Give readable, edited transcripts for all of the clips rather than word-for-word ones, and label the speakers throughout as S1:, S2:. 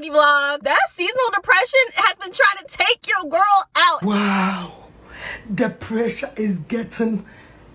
S1: vloggy vlog. That seasonal depression has been trying to take your girl out.
S2: Wow, the pressure is getting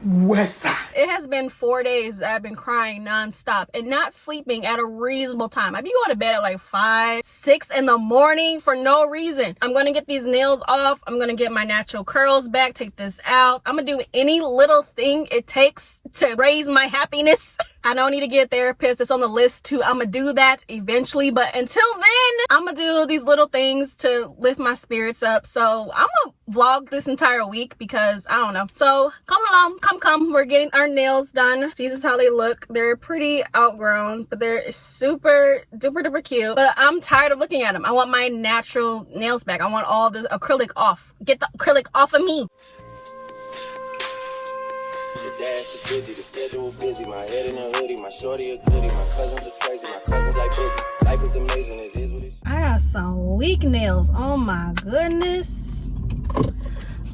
S2: worse.
S1: It has been 4 days that I've been crying nonstop and not sleeping at a reasonable time. I be going to bed at like 5, 6 in the morning for no reason. I'm gonna get these nails off. I'm gonna get my natural curls back, take this out. I'm gonna do any little thing it takes to raise my happiness. I don't need to get a therapist. It's on the list too. I'm gonna do that eventually, but until then, I'm gonna do these little things to lift my spirits up. So I'm gonna vlog this entire week because I don't know. So come along, come. We're getting our nails done. This is how they look. They're pretty outgrown, but they're super duper cute. But I'm tired of looking at them. I want my natural nails back. I want all this acrylic off. Get the acrylic off of me.
S3: Dash is busy, the schedule busy. My head in a hoodie, my shorty a goodie. My cousins are crazy, my cousins like boogie. Life is amazing, it is what it is.
S1: I got some weak nails. Oh my goodness.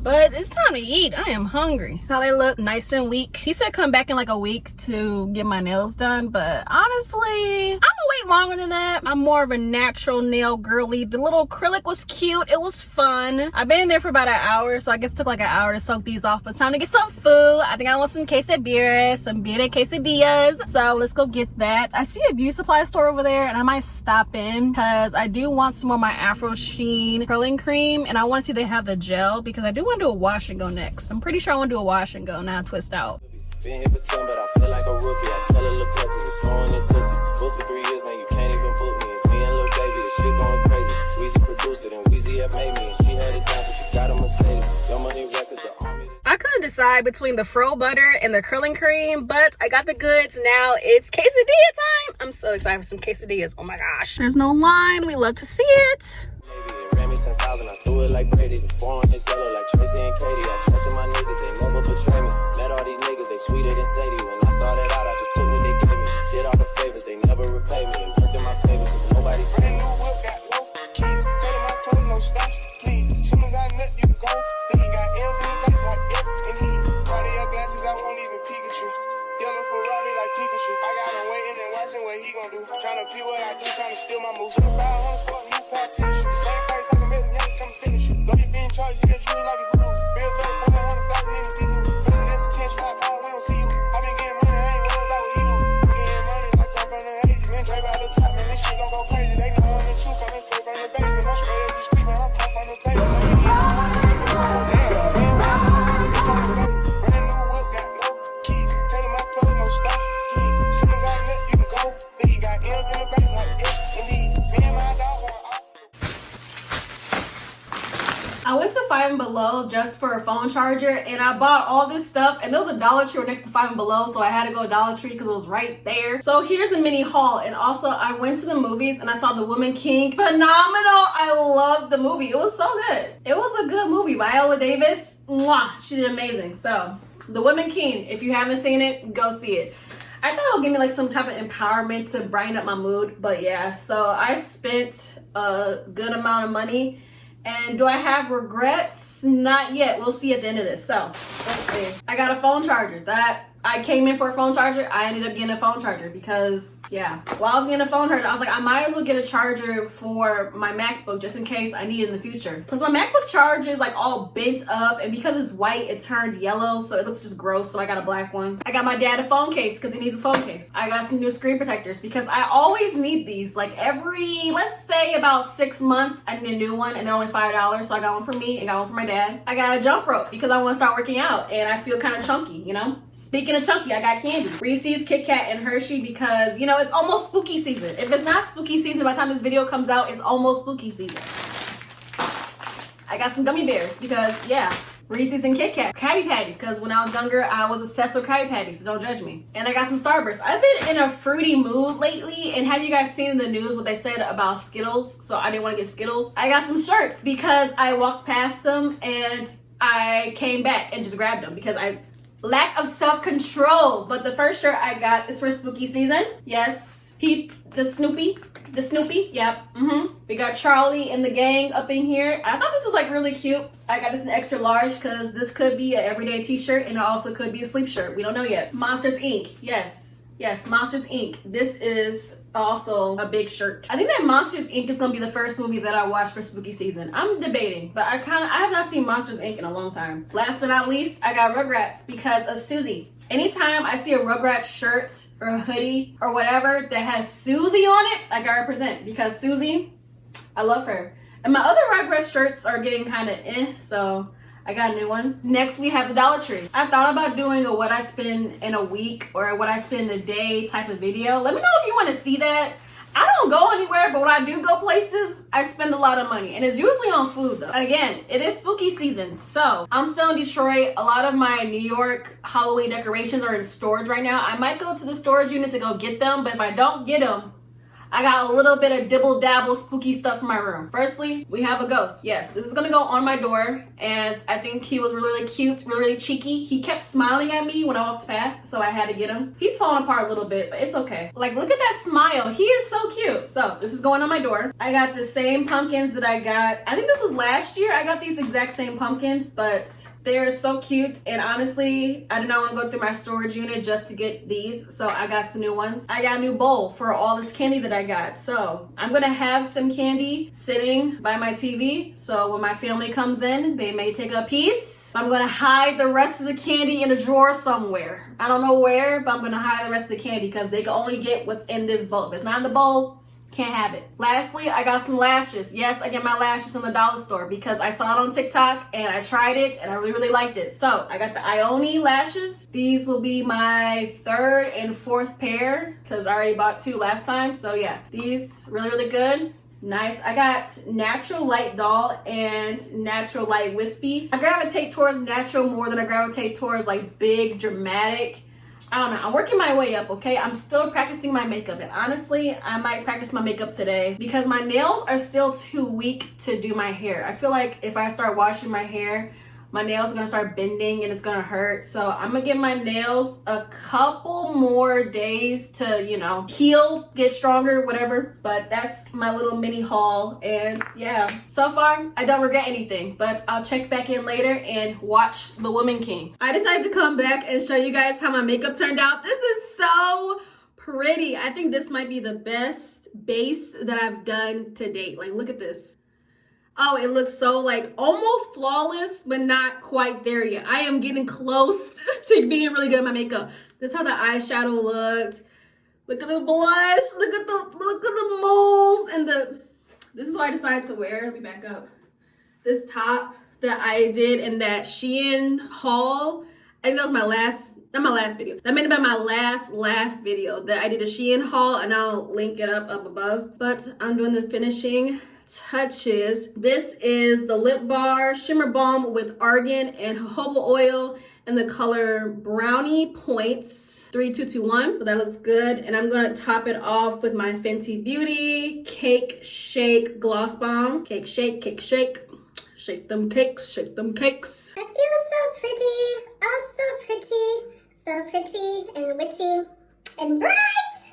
S1: But it's time to eat. I am hungry. That's how they look, nice and weak. He said come back in like a week to get my nails done, but honestly, I'm gonna wait longer than that. I'm more of a natural nail girly. The little acrylic was cute. It was fun. I've been in there for about an hour, so I guess it took like an hour to soak these off, but it's time to get some food. I think I want some quesadillas, some birria quesadillas. So let's go get that. I see a beauty supply store over there, and I might stop in because I do want some more of my Afro Sheen curling cream, and I want to see if they have the gel because I do want to do a wash and go next. I'm pretty sure I want to do a wash and go, not twist out.
S3: Been here for 10, but I feel like a rookie. I tell her look up cause it's snowing in Tussies. Booked for 3 years, man, you can't even book me. It's me and Lil Baby, this shit going crazy. Weezy produced it and Weezy have made me, and she had it down, so she got a Mercedes. Your money records, the army.
S1: I couldn't decide between the fro butter and the curling cream, but I got the goods. Now it's quesadilla time. I'm so excited for some quesadillas. Oh my gosh. There's no line. We love to see it.
S3: Ran me 10,000, I threw it like Brady. The foreign is yellow like Tracy and Katie. I trusted my niggas, they never betray me. Met all these niggas, they sweeter than Sadie. When I started out, I just took what they gave me. Did all the favors, they never repay me. And worked in my favor, cause nobody said no whip, got low keys. Tell them I told no stops, please. Soon as I nut, you can go. Then he got M's in the back like S and E. Cartier glasses, I won't even Pikachu. Yellow Ferrari like Pikachu. I got him waiting and watching what he gon' do. Tryna pee what I do, tryna steal my moves. 2500 for a new pair of tennis. The same price I can make them young come finish you. Don't get being charged, you get you like a voodoo. Real dope, 100,000 in the deal. President's attention, like Paul, we don't see you. I been getting money, I ain't worried about what you do. Getting money like I'm from the 80s. Man, Drake out the trap, man, this shit gon' go crazy. They know I'm the truth, coming straight from the basement. I'm straight up, you screaming, I come from the pavement. Brand new whip, got no keys. Tell him I told no stops, please. Soon as I nut, you can go. Then he got M's in the back like S and E. Me and my dog on off.
S1: I went to Five and Below just for a phone charger, and I bought all this stuff, and there was a Dollar Tree next to Five and Below, so I had to go to Dollar Tree because it was right there. So here's a mini haul. And also I went to the movies and I saw The Woman King. Phenomenal. I loved the movie. It was so good. It was a good movie. Viola Davis, mwah, she did amazing. So The Woman King, if you haven't seen it, go see it. I thought it would give me like some type of empowerment to brighten up my mood, but yeah. So I spent a good amount of money. And do I have regrets? Not yet. We'll see at the end of this. So, let's see. I got a phone charger. That I came in for a phone charger. I ended up getting a phone charger because, yeah. While I was getting a phone charger, I was like, I might as well get a charger for my MacBook just in case I need it in the future. Because my MacBook charger is like all bent up, and because it's white, it turned yellow, so it looks just gross, so I got a black one. I got my dad a phone case because he needs a phone case. I got some new screen protectors because I always need these. Like every, let's say about 6 months, I need a new one, and they're only $5, so I got one for me and got one for my dad. I got a jump rope because I want to start working out, and I feel kind of chunky, you know? Speaking of chunky, I got candy. Reese's, Kit Kat, and Hershey because, you know, it's almost spooky season. If it's not spooky season by the time this video comes out, it's almost spooky season. I got some gummy bears because, yeah, Reese's and Kit Kat. Krabby Patties because when I was younger, I was obsessed with Krabby Patties, so don't judge me. And I got some Starbursts. I've been in a fruity mood lately, and have you guys seen in the news what they said about Skittles? So I didn't want to get Skittles. I got some shirts because I walked past them and I came back and just grabbed them because I lack of self-control. But the first shirt I got is for spooky season. Yes, Peep, the Snoopy, yep. We got Charlie and the gang up in here. I thought this was like really cute. I got this in extra large because this could be an everyday t-shirt and it also could be a sleep shirt. We don't know yet. Monsters Inc. Yes. Yes, Monsters Inc. This is also a big shirt. I think that Monsters Inc. is gonna be the first movie that I watch for spooky season. I'm debating, but I have not seen Monsters Inc. in a long time. Last but not least, I got Rugrats because of Susie. Anytime I see a Rugrats shirt or a hoodie or whatever that has Susie on it, like I represent, because Susie, I love her. And my other Rugrats shirts are getting kind of so I got a new one. Next, we have the Dollar Tree. I thought about doing a what I spend in a week or what I spend in a day type of video. Let me know if you want to see that. I don't go anywhere, but when I do go places, I spend a lot of money. And it's usually on food though. Again, it is spooky season. So I'm still in Detroit. A lot of my New York Halloween decorations are in storage right now. I might go to the storage unit to go get them, but if I don't get them, I got a little bit of dibble dabble spooky stuff in my room. Firstly, we have a ghost. Yes, this is gonna go on my door, and I think he was really cute, really cheeky. He kept smiling at me when I walked past, so I had to get him. He's falling apart a little bit, but it's okay. Like, look at that smile. He is so cute. So this is going on my door. I got the same pumpkins that I got. I think this was last year. I got these exact same pumpkins, but they're so cute, and honestly, I did not want to go through my storage unit just to get these, so I got some new ones. I got a new bowl for all this candy that I got, so I'm gonna have some candy sitting by my TV, so when my family comes in, they may take a piece. I'm gonna hide the rest of the candy in a drawer somewhere. I don't know where, but I'm gonna hide the rest of the candy because they can only get what's in this bowl. If it's not in the bowl, can't have it. Lastly, I got some lashes. Yes, I get my lashes from the dollar store because I saw it on TikTok and I tried it and I really liked it. So I got the Ione lashes. These will be my third and fourth pair because I already bought two last time. So yeah, these really good. Nice. I got Natural Light Doll and Natural Light Wispy. I gravitate towards natural more than I gravitate towards like big, dramatic. I don't know. I'm working my way up, okay? I'm still practicing my makeup. And honestly, I might practice my makeup today because my nails are still too weak to do my hair. I feel like if I start washing my hair, my nails are gonna start bending and it's gonna hurt. So I'm gonna give my nails a couple more days to, you know, heal, get stronger, whatever. But that's my little mini haul. And yeah, so far I don't regret anything, but I'll check back in later and watch The Woman King. I decided to come back and show you guys how my makeup turned out. This is so pretty. I think this might be the best base that I've done to date. Like, look at this. Oh, it looks so like almost flawless, but not quite there yet. I am getting close to being really good at my makeup. This is how the eyeshadow looked. Look at the blush. Look at the moles and this is what I decided to wear. Let me back up. This top that I did in that Shein haul. I think that was my last, not my last video. That may have been my last video that I did a Shein haul, and I'll link it up above. But I'm doing the finishing touches. This is the Lip Bar Shimmer Balm with argan and jojoba oil in the color Brownie Points 3221. So that looks good. And I'm gonna top it off with my Fenty Beauty Cake Shake Gloss Balm. Cake shake, cake shake. Shake them cakes, shake them cakes.
S4: I feel so pretty, oh so pretty and witty and bright.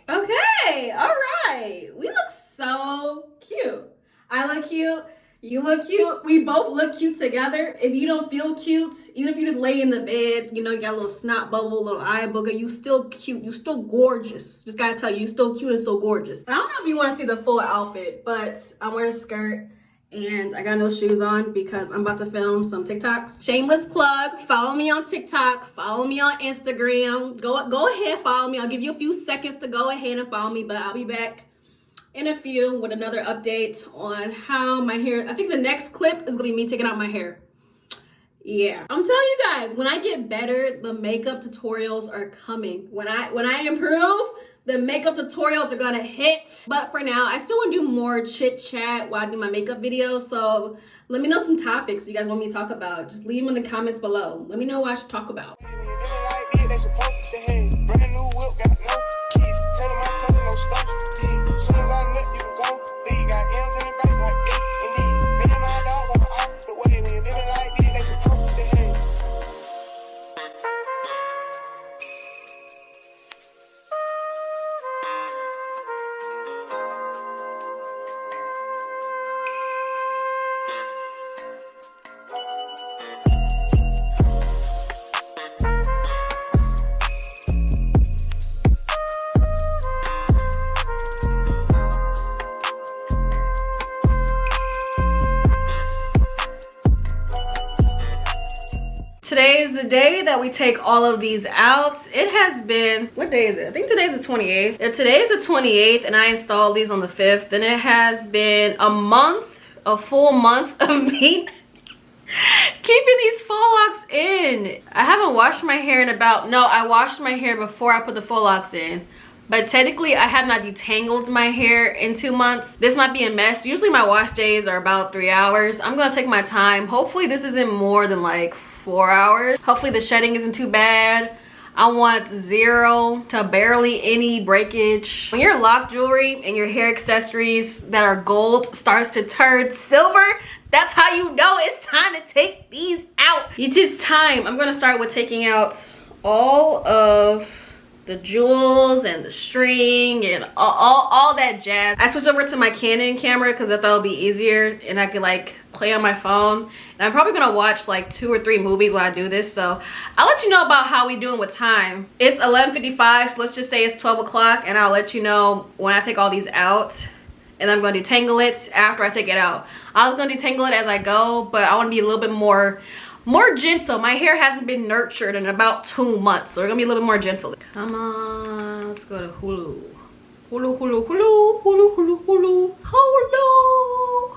S1: Okay, all right. We look so cute. I look cute, you look cute, we both look cute together. If you don't feel cute, even if you just lay in the bed, you know, you got a little snot bubble, a little eye booger, you still cute, you still gorgeous. Just gotta tell you, you still cute and still gorgeous. I don't know if you wanna see the full outfit, but I'm wearing a skirt and I got no shoes on because I'm about to film some TikToks. Shameless plug, follow me on TikTok, follow me on Instagram. Go ahead, follow me. I'll give you a few seconds to go ahead and follow me, but I'll be back in a few with another update on how my hair. I think the next clip is gonna be me taking out my hair. Yeah, I'm telling you guys, when I get better, the makeup tutorials are coming. When I improve, the makeup tutorials are gonna hit. But for now, I still want to do more chit chat while I do my makeup videos. So let me know some topics you guys want me to talk about. Just leave them in the comments below. Let me know what I should talk about. the day that we take all of these out. It has been, what day is it? I think today's the 28th. If today is the 28th and I installed these on the 5th, then it has been a month, a full month of me keeping these faux locks in. I haven't washed my hair in about, no, I washed my hair before I put the faux locks in. But technically, I have not detangled my hair in 2 months. This might be a mess. Usually my wash days are about 3 hours. I'm gonna take my time. Hopefully this isn't more than like 4 hours. Hopefully the shedding isn't too bad. I want 0 to barely any breakage. When your lock jewelry and your hair accessories that are gold starts to turn silver, that's how you know it's time to take these out. It is time. I'm gonna start with taking out all of the jewels and the string and all that jazz. I switched over to my Canon camera because I thought it would be easier and I could like play on my phone. And I'm probably gonna watch like 2 or 3 movies while I do this. So I'll let you know about how we doing with time. It's 11:55, so let's just say it's 12 o'clock and I'll let you know when I take all these out. And I'm gonna detangle it after I take it out. I was gonna detangle it as I go, but I wanna be a little bit more gentle. My hair hasn't been nurtured in about 2 months, so we're gonna be a little bit more gentle. Come on, let's go to Hulu. Hulu, Hulu, Hulu, Hulu, Hulu, Hulu, Hulu.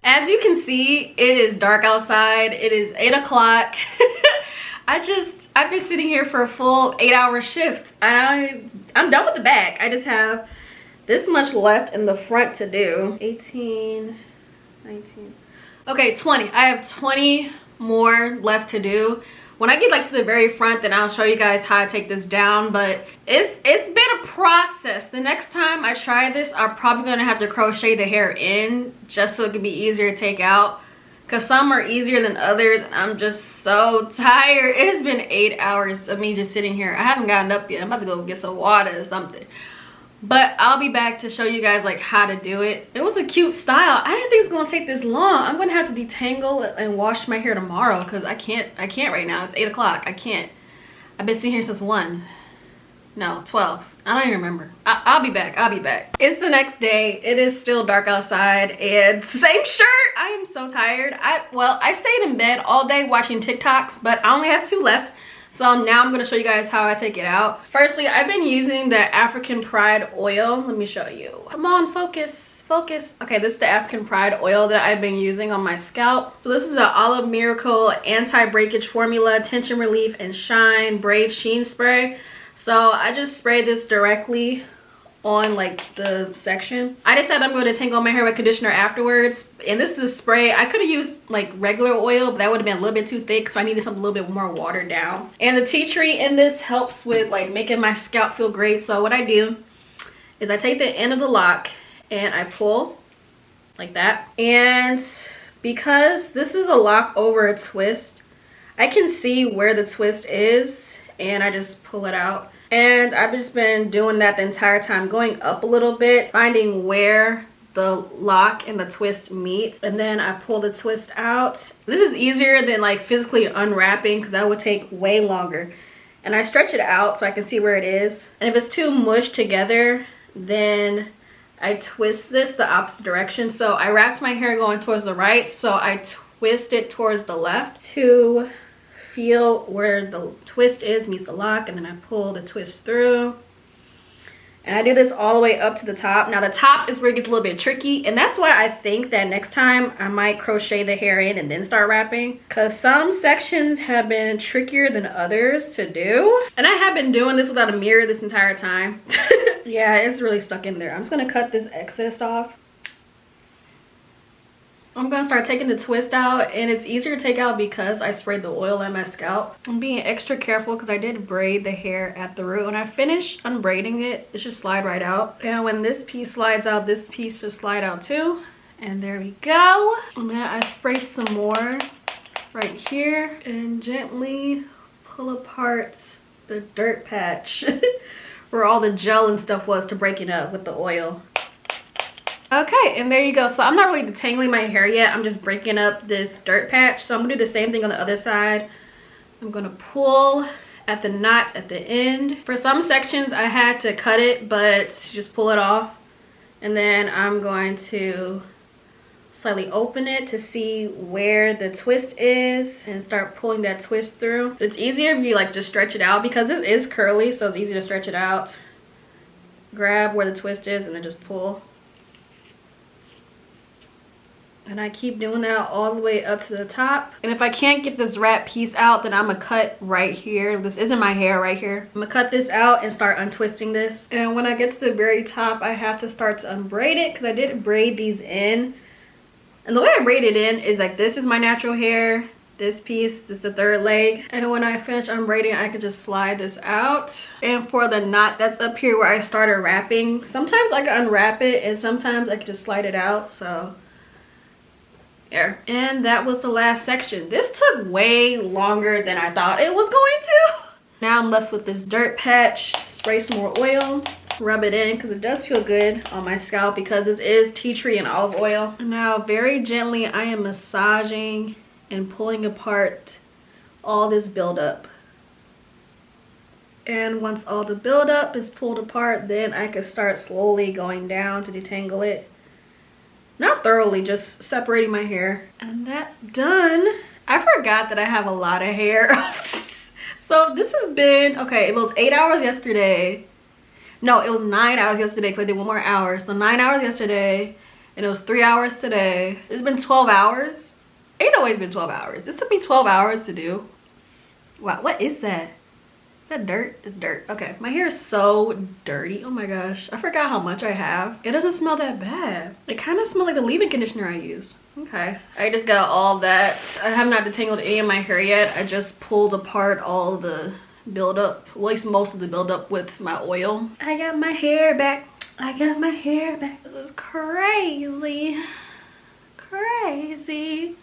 S1: As you can see, it is dark outside. It is 8 o'clock. I've been sitting here for a full 8-hour shift. I'm done with the back. I just have this much left in the front to do. 18, 19. Okay, 20. I have 20 more left to do. When I get like to the very front, then I'll show you guys how I take this down, but it's been a process. The next time I try this, I'm probably gonna have to crochet the hair in just so it can be easier to take out, because some are easier than others and I'm just so tired. It has been 8 hours of me just sitting here. I haven't gotten up yet. I'm about to go get some water or something. But I'll be back to show you guys like how to do it. It was a cute style. I didn't think it's gonna take this long. I'm gonna have to detangle and wash my hair tomorrow because I can't right now. It's 8 o'clock. I can't. I've been sitting here since 1. No, 12. I don't even remember. I'll be back. I'll be back. It's the next day. It is still dark outside and same shirt. I am so tired. I stayed in bed all day watching TikToks, but I only have 2 left. So now I'm going to show you guys how I take it out. Firstly, I've been using the African Pride oil. Let me show you. Come on, focus, focus. Okay, this is the African Pride oil that I've been using on my scalp. So this is an Olive Miracle anti-breakage formula, tension relief and shine braid sheen spray. So I just spray this directly on like the section. I decided I'm going to tangle my hair with conditioner afterwards, and this is a spray. I could have used like regular oil, but that would have been a little bit too thick, so I needed something a little bit more watered down. And the tea tree in this helps with like making my scalp feel great. So what I do is I take the end of the lock and I pull like that, and because this is a lock over a twist, I can see where the twist is and I just pull it out. And I've just been doing that the entire time, going up a little bit, finding where the lock and the twist meet, and then I pull the twist out. This is easier than like physically unwrapping because that would take way longer. And I stretch it out so I can see where it is. And if it's too mushed together, then I twist this the opposite direction. So I wrapped my hair going towards the right, so I twist it towards the left to feel where the twist is meets the lock, and then I pull the twist through. And I do this all the way up to the top. Now the top is where it gets a little bit tricky, and that's why I think that next time I might crochet the hair in and then start wrapping, because some sections have been trickier than others to do. And I have been doing this without a mirror this entire time. Yeah, it's really stuck in there. I'm just gonna cut this excess off. I'm gonna start taking the twist out, and it's easier to take out because I sprayed the oil on my scalp. I'm being extra careful because I did braid the hair at the root. When I finish unbraiding it, it should slide right out. And when this piece slides out, this piece should slide out too. And there we go. And then I spray some more right here and gently pull apart the dirt patch where all the gel and stuff was to break it up with the oil. Okay, and there you go. So I'm not really detangling my hair yet. I'm just breaking up this dirt patch. So I'm gonna do the same thing on the other side. I'm gonna pull at the knots at the end. For some sections I had to cut it, but just pull it off. And then I'm going to slightly open it to see where the twist is and start pulling that twist through. It's easier if you like just stretch it out because this is curly, so it's easy to stretch it out. Grab where the twist is and then just pull. And I keep doing that all the way up to the top. And if I can't get this wrap piece out, then I'm gonna cut right here. This isn't my hair right here. I'm gonna cut this out and start untwisting this. And when I get to the very top, I have to start to unbraid it because I did braid these in. And the way I braid it in is like, this is my natural hair. This piece is the third leg. And when I finish unbraiding, I can just slide this out. And for the knot that's up here where I started wrapping, sometimes I can unwrap it and sometimes I can just slide it out, so. There. And that was the last section. This took way longer than I thought it was going to. Now I'm left with this dirt patch. Spray some more oil, rub it in because it does feel good on my scalp because this is tea tree and olive oil. And now very gently I am massaging and pulling apart all this buildup. And once all the buildup is pulled apart, then I can start slowly going down to detangle it. Not thoroughly, just separating my hair. And that's done. I forgot that I have a lot of hair. So this has been, okay, it was 8 hours yesterday. No, it was 9 hours yesterday because I did 1 more hour. So 9 hours yesterday and it was 3 hours today. It's been 12 hours. Ain't always been 12 hours. This took me 12 hours to do. Wow, what is that? Is that dirt? It's dirt. Okay, my hair is so dirty. Oh my gosh, I forgot how much I have. It doesn't smell that bad. It kind of smells like the leave-in conditioner I used. Okay, I just got all that. I have not detangled any of my hair yet. I just pulled apart all the buildup, well, at least most of the buildup with my oil. I got my hair back. I got my hair back. This is crazy. Crazy.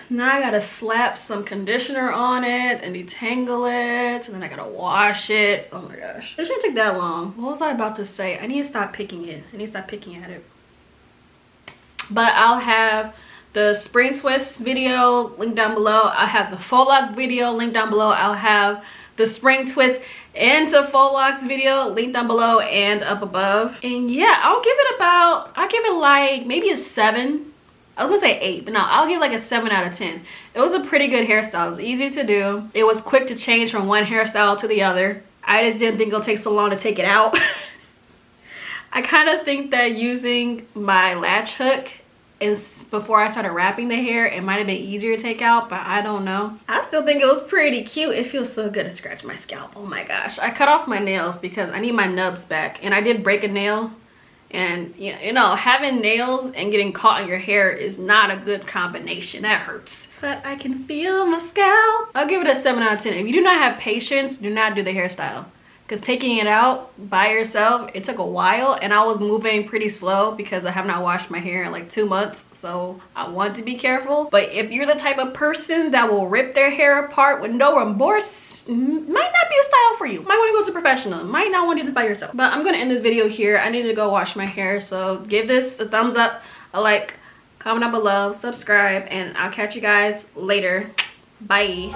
S1: Now I gotta slap some conditioner on it and detangle it, and then I gotta wash it. Oh my gosh, this shouldn't take that long. What was I about to say? I need to stop picking it. I need to stop picking at it. But I'll have the spring twist video linked down below. I'll have the faux lock video linked down below. I'll have the spring twist into faux locks video linked down below and up above. And yeah, I'll give it like maybe a 7. I was gonna say 8, but no, I'll give like a 7 out of 10. It was a pretty good hairstyle. It was easy to do. It was quick to change from one hairstyle to the other. I just didn't think it'll take so long to take it out. I kind of think that using my latch hook is before I started wrapping the hair, it might have been easier to take out, but I don't know. I still think it was pretty cute. It feels so good to scratch my scalp. Oh my gosh. I cut off my nails because I need my nubs back, and I did break a nail. And you know, having nails and getting caught in your hair is not a good combination. That hurts. But I can feel my scalp. I'll give it a 7 out of 10. If you do not have patience, do not do the hairstyle. Because taking it out by yourself, it took a while, and I was moving pretty slow because I have not washed my hair in like 2 months, so I want to be careful. But if you're the type of person that will rip their hair apart with no remorse, might not be a style for you. Might want to go to professional, might not want to do this by yourself. But I'm gonna end this video here. I need to go wash my hair, so give this a thumbs up, a like, comment down below, subscribe, and I'll catch you guys later. Bye.